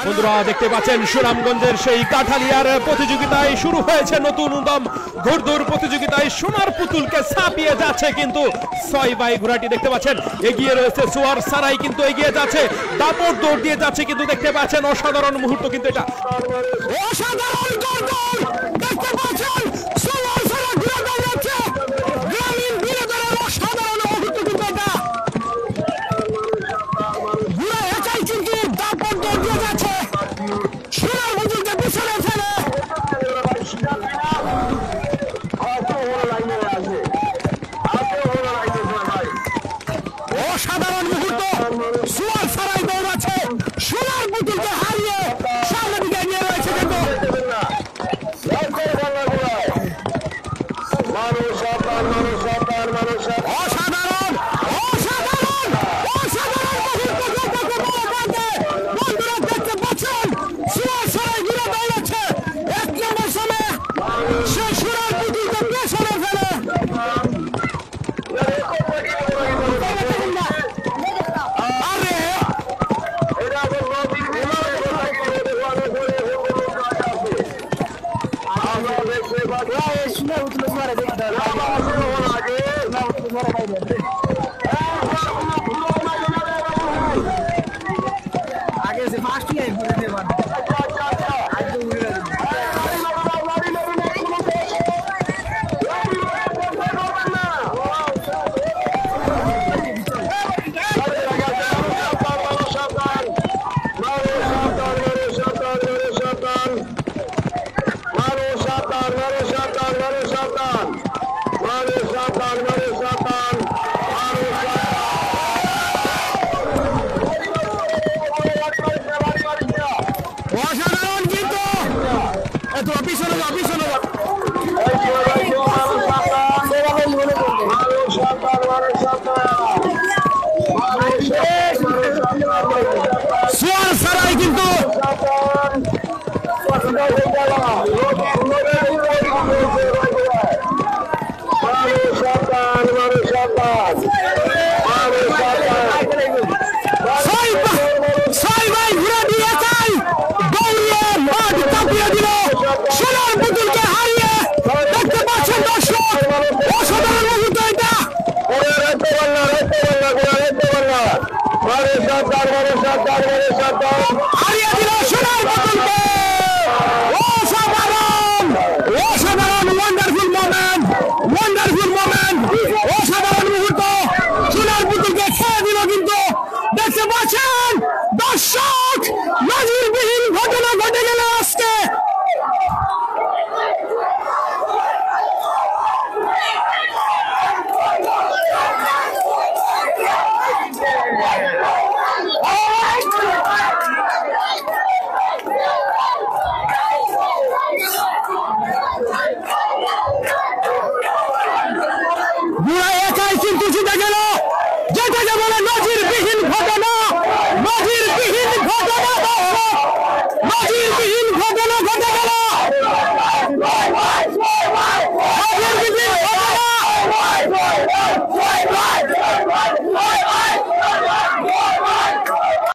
বন্ধুরা দেখতে পাচ্ছেন সুনামগঞ্জের সেই কাঠালিয়ার প্রতিযোগিতায় শুরু হয়েছে নতুন উদ্যম ঘোড়দৌড় প্রতিযোগিতায় সোনার পুতুলকে ছাপিয়ে যাচ্ছে কিন্তু 6 বাই ঘোড়াটি দেখতে পাচ্ছেন এগিয়ে রয়েছে সোয়ার সারাই কিন্তু এগিয়ে যাচ্ছে দাপট দৌড় দিয়ে যাচ্ছে কিন্তু দেখতে পাচ্ছেন অসাধারণ মুহূর্ত কিন্তু এটা অসাধারণ ঘোড়দৌড় দেখতে পাচ্ছেন সোয়ার সারা ঘুরে যাচ্ছে গ্রামীণ বিনোদনের অসাধারণ মুহূর্ত কিন্তু এটা ঘুরে একাই কিন্তু দাপট দৌড় দিয়ে যাচ্ছে সোনার পুতুলকে পিছনে ফেলে অসাধারণ মুহূর্ত সোয়ার সারাই দৌড়াচ্ছে সোনার পুতুলকে হারিয়ে সামনের দিকে এগিয়ে রয়েছে কিন্তু অসাধারণ অসাধারণ অসাধারণ বন্ধুরা দেখতে পাচ্ছেন সোয়ার সারাই ঘুরে দৌড়াচ্ছে 1 নম্বর সময়ে সে সোনার পুতুলকে পেছনে ফেলে आगे से फास्ट ही है